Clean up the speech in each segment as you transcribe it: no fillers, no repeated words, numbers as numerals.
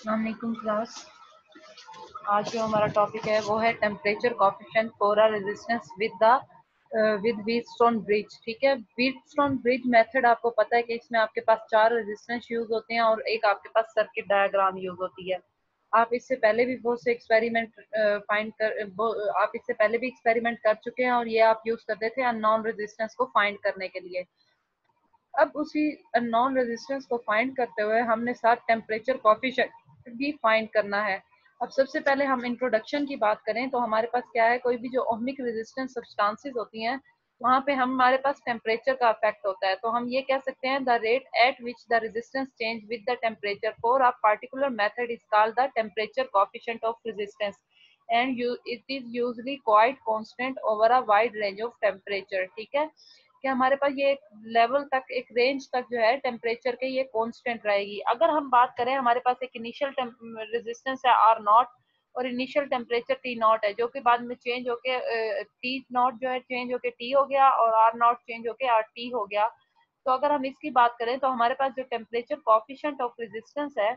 अस्सलामुअलैकुम क्लास। आज जो हमारा टॉपिक है वो है temperature coefficient for a resistance with Wheatstone bridge. ठीक है, व्हीटस्टोन ब्रिज मेथड आपको पता है कि इसमें आपके पास 4 रेजिस्टेंस यूज होते हैं और एक आपके पास सर्किट डायग्राम यूज होती है। आप इससे पहले भी बहुत से एक्सपेरिमेंट आप इससे पहले भी एक्सपेरिमेंट कर चुके हैं और ये आप यूज करते थे अननोन रेजिस्टेंस को फाइंड करने के लिए। अब उसी नॉन रेजिस्टेंस को फाइंड करते हुए हमने साथ टेम्परेचर कोएफिशिएंट भी फाइंड करना है। अब सबसे पहले हम इंट्रोडक्शन की बात करें तो हमारे पास क्या है, कोई भी जो ओहमिक रेजिस्टेंस सब्सटेंसेस होती हैं वहां पे हमारे पास टेम्परेचर का इफेक्ट होता है। तो हम ये कह सकते हैं the rate at which the resistance change with the temperature for a particular method is called the temperature coefficient of resistance and it is usually quite constant over a wide range of temperature. ठीक है, कि हमारे पास ये एक level तक, एक range तक जो है टेम्परेचर के ये कांस्टेंट रहेगी। अगर हम बात करें, हमारे पास एक इनिशियल रेजिस्टेंस है आर नॉट और इनिशियल टेम्परेचर टी नॉट है, जो कि बाद में चेंज होके टी नॉट जो है चेंज होके टी हो गया और आर नॉट चेंज होके आर टी हो गया। तो अगर हम इसकी बात करें तो हमारे पास जो टेम्परेचर कोएफिशिएंट ऑफ रेजिस्टेंस है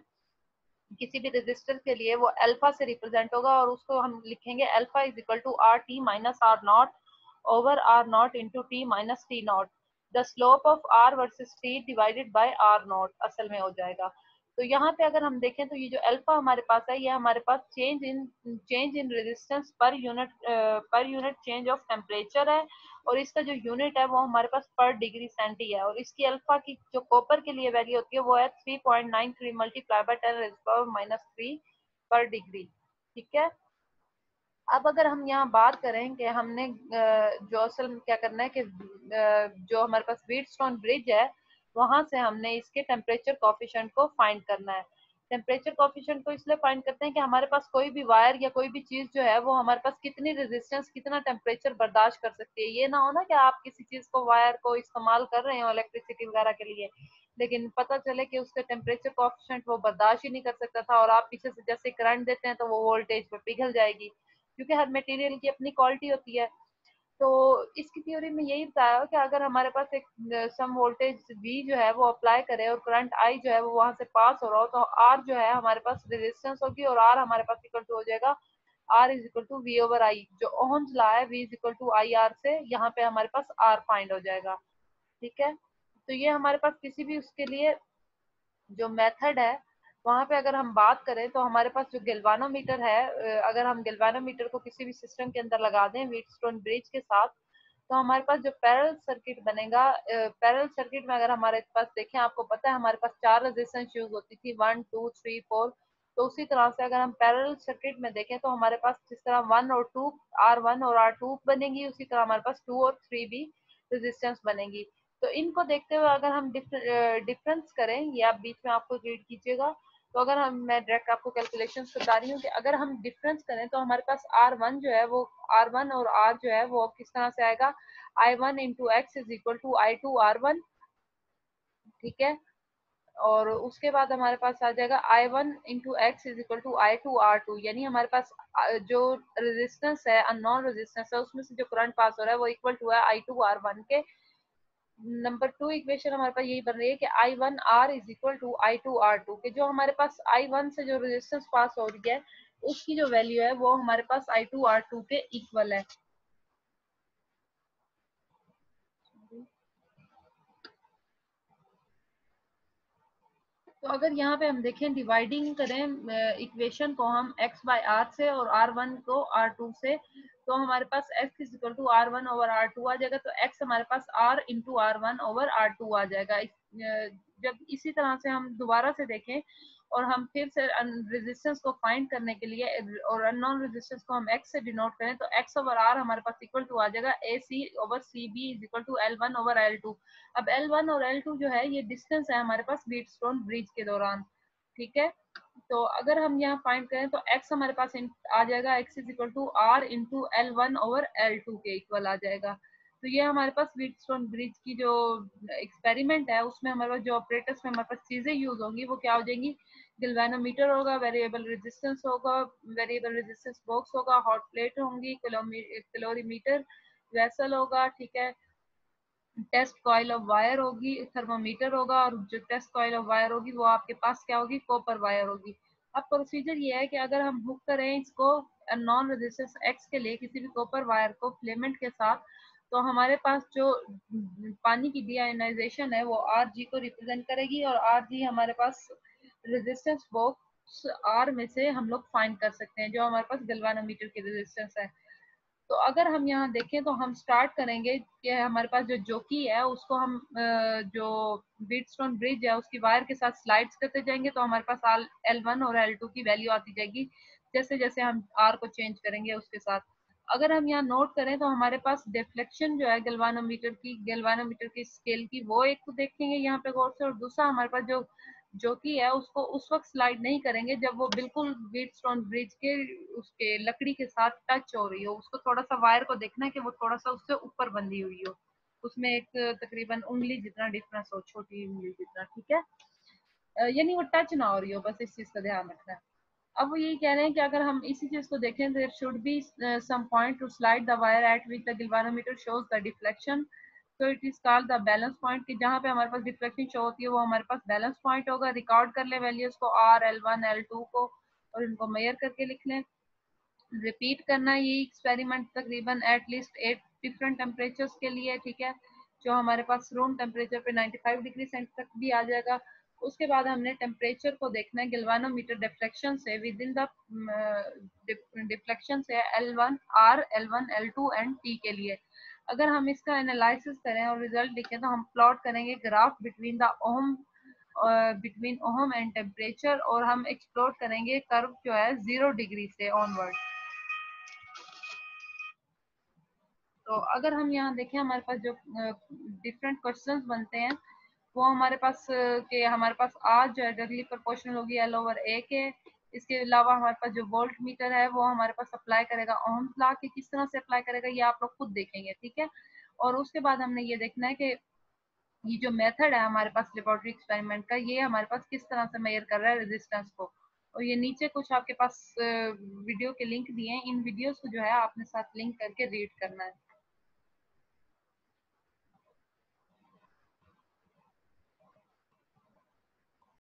किसी भी रेजिस्टर के लिए वो अल्फा से रिप्रेजेंट होगा और उसको हम लिखेंगे alpha is equal to r t minus r not over r not into t minus t not. The slope of r versus t divided by r not असल में हो जाएगा। तो यहाँ पे अगर हम देखें तो ये जो अल्फा हमारे पास है ये हमारे पास change in resistance per unit change of temperature है और इसका जो यूनिट है वो हमारे पास पर डिग्री सेंटी है और इसकी अल्फा की जो कॉपर के लिए वैल्यू होती है वो है 3.93 मल्टीप्लाई बाय 10⁻³ पर डिग्री। ठीक है, अब अगर हम यहाँ बात करें कि हमने जो असल में क्या करना है कि जो हमारे पास व्हीटस्टोन ब्रिज है वहां से हमने इसके टेम्परेचर कोएफिशिएंट को फाइंड करना है। टेम्परेचर कोएफिशिएंट को इसलिए फाइंड करते हैं कि हमारे पास कोई भी वायर या कोई भी चीज जो है वो हमारे पास कितनी रेजिस्टेंस, कितना टेम्परेचर बर्दाश्त कर सकती है। ये ना हो ना कि आप किसी चीज को, वायर को इस्तेमाल कर रहे हो इलेक्ट्रिसिटी वगैरह के लिए, लेकिन पता चले कि उसका टेम्परेचर कोएफिशिएंट वो बर्दाश्त ही नहीं कर सकता था और आप पीछे से जैसे करंट देते हैं तो वो वोल्टेज पे पिघल जाएगी, क्योंकि हर मटेरियल की अपनी क्वालिटी होती है। तो इसकी थ्योरी में यही बताया कि अगर हमारे पास एक सम वोल्टेज V जो है वो अप्लाई करे और करंट I जो है वो वहां से पास हो रहा हो तो R जो है हमारे पास रेजिस्टेंस होगी और R हमारे पास इक्वल टू हो जाएगा R is equal to V over I। जो ओहम्स लॉ है V is equal to I R से यहाँ पे हमारे पास R फाइंड हो जाएगा। ठीक है, तो ये हमारे पास किसी भी उसके लिए जो मेथड है वहां पे अगर हम बात करें तो हमारे पास जो गैल्वानोमीटर है, अगर हम गैल्वानोमीटर को किसी भी सिस्टम के अंदर लगा दें व्हीटस्टोन ब्रिज के साथ तो हमारे पास जो पैरेलल सर्किट बनेगा, पैरेलल सर्किट में अगर हमारे पास देखें, आपको पता है हमारे पास 4 रेजिस्टेंस यूज होती थी 1 2 3 4। तो उसी तरह से अगर हम पैरेलल सर्किट में देखें तो हमारे पास जिस तरह 1 और 2 R1 और R2 बनेगी उसी तरह हमारे पास 2 और 3 भी रेजिस्टेंस बनेगी। तो इनको देखते हुए अगर हम डिफरेंस करें, ये आप बीच में आपको रीड कीजिएगा, तो अगर हम, मैं डायरेक्ट आपको कैलकुलेशंस बता रही हूँ कि अगर हम डिफरेंस करें तो हमारे पास R1 जो है वो, R1 और R जो है वो किस तरह से आएगा, I1 into x is equal to I2 R1। ठीक है, और उसके बाद हमारे पास आ जाएगा I1 into x is equal to I2 R2, यानी हमारे पास जो रेजिस्टेंस है, अननोन रेजिस्टेंस है, उसमें से जो करंट पास हो रहा है वो इक्वल टू है I2 R1 के। नंबर 2 इक्वेशन हमारे पास यही बन रही है कि I1 R is equal to I2 R2 के जो हमारे पास I1 से जो रेजिस्टेंस पास हो रही है उसकी जो वैल्यू है वो हमारे पास I2 R2 के इक्वल है। तो अगर यहाँ पे हम देखें, डिवाइडिंग करें इक्वेशन को हम x बाय आर से और R1 को R2 से, तो हमारे पास x is equal to R1 over R2 आ जाएगा। तो x हमारे पास R into R1 over R2 आ जाएगा। जब इसी तरह से हम दोबारा से देखें और हम फिर से रेजिस्टेंस को फाइंड करने के लिए और अननोन रेजिस्टेंस को हम x से डिनोट करें तो x ओवर R हमारे पास इक्वल टू आ जाएगा AC over CB is equal to L1 over L2। अब L1 और L2 जो है ये डिस्टेंस है हमारे पास व्हीटस्टोन ब्रिज के दौरान। ठीक है, तो अगर हम यहाँ फाइंड करें तो x हमारे पास आ जाएगा x is equal to R into L1 over L2 के इक्वल आ जाएगा। तो ये हमारे पास व्हीटस्टोन ब्रिज की जो एक्सपेरिमेंट है उसमें हमारे पास जो ऑपरेटर्स में हमारे पास चीजें यूज होंगी वो क्या हो जाएंगी, गैल्वेनोमीटर होगा, वेरिएबल रेजिस्टेंस होगा, वेरिएबल रेजिस्टेंस बॉक्स होगा, हॉट प्लेट होंगी, कैलोरीमीटर वेसल होगा। ठीक है, टेस्ट कॉइल ऑफ वायर होगी, थर्मोमीटर होगा और जो टेस्ट कॉइल ऑफ वायर होगी वो आपके पास क्या होगी, कॉपर वायर होगी। अब प्रोसीजर ये है कि अगर हम हुक करें इसको नॉन रेजिस्टेंस एक्स के लिए किसी भी कॉपर वायर को फिलेमेंट के साथ, तो हमारे पास जो पानी की डीआयोनाइजेशन है वो आर जी को रिप्रेजेंट करेगी, और आर जी हमारे पास रेजिस्टेंस बॉक्स आर में से हम लोग फाइंड कर सकते हैं जो हमारे पास गैल्वेनोमीटर की रेजिस्टेंस है। तो अगर हम यहाँ देखें तो हम स्टार्ट करेंगे कि हमारे पास जो जोकी है उसको हम जो बीटस्टोन ब्रिज है उसकी वायर के साथ स्लाइड्स करते जाएंगे, तो हमारे पास L1 और L2 की वैल्यू आती जाएगी जैसे जैसे हम आर को चेंज करेंगे उसके साथ। अगर हम यहाँ नोट करें तो हमारे पास डिफ्लेक्शन जो है गैल्वानोमीटर की स्केल की, वो एक तो देखेंगे यहाँ पे गौर से, और दूसरा हमारे पास जो कि है उसको उस वक्त स्लाइड नहीं करेंगे जब वो बिल्कुल व्हीटस्टोन ब्रिज के उसके लकड़ी के साथ टच हो रही हो। उसको थोड़ा सा वायर को देखना है कि वो थोड़ा सा उससे ऊपर बंधी हुई हो, उसमें एक तकरीबन उंगली जितना डिफरेंस हो, छोटी उंगली जितना, ठीक है। यानी वो टच ना हो रही हो, बस इस चीज का ध्यान रखना है। अब वो यही कह रहे हैं कि अगर हम इसी चीज को देखें, there should be some point to slide the wire at which the galvanometer shows the deflection, तो it is called the balance point, कि जहाँ पे हमारे पास डिफ्लेक्शन शो होती है वो हमारे पास बैलेंस पॉइंट होगा। रिकॉर्ड कर ले वैल्यूज को आर L1 L2 को, और इनको मेजर करके लिख लें। रिपीट करना है ये एक्सपेरिमेंट तकरीबन एटलीस्ट 8 डिफरेंट टेम्परेचर्स के लिए, ठीक है, जो हमारे पास रूम टेम्परेचर पे 95 डिग्री सेंट तक भी आ जाएगा। उसके बाद हमने टेम्परेचर को देखना है गैल्वेनोमीटर डिफ्लेक्शन से, विद इन द डिफ्लेक्शन से L1 R L1 L2 and T के लिए। अगर हम इसका एनालिसिस करें और रिजल्ट लिखें तो हम प्लॉट करेंगे graph between ohm and temperature, और हम एक्सप्लोर करेंगे कर्व जो है 0 डिग्री से ऑनवर्ड। तो अगर हम यहाँ देखें हमारे पास जो डिफरेंट क्वेश्चंस बनते हैं वो हमारे पास हमारे पास आज जो है डायरेक्टली प्रोपोर्शनल होगी L/A के। इसके अलावा हमारे पास जो वोल्ट मीटर है वो हमारे पास अप्लाई करेगा ओहम्स लॉ के, किस तरह से अप्लाई करेगा ये आप लोग खुद देखेंगे, ठीक है। और उसके बाद हमने ये देखना है कि ये जो मेथड है हमारे पास लेबोरेटरी एक्सपेरिमेंट का, ये हमारे पास किस तरह से मेजर कर रहा है रेजिस्टेंस को। और ये नीचे कुछ आपके पास वीडियो के लिंक दिए हैं, इन वीडियोस को जो है आपने साथ लिंक करके रीड करना है।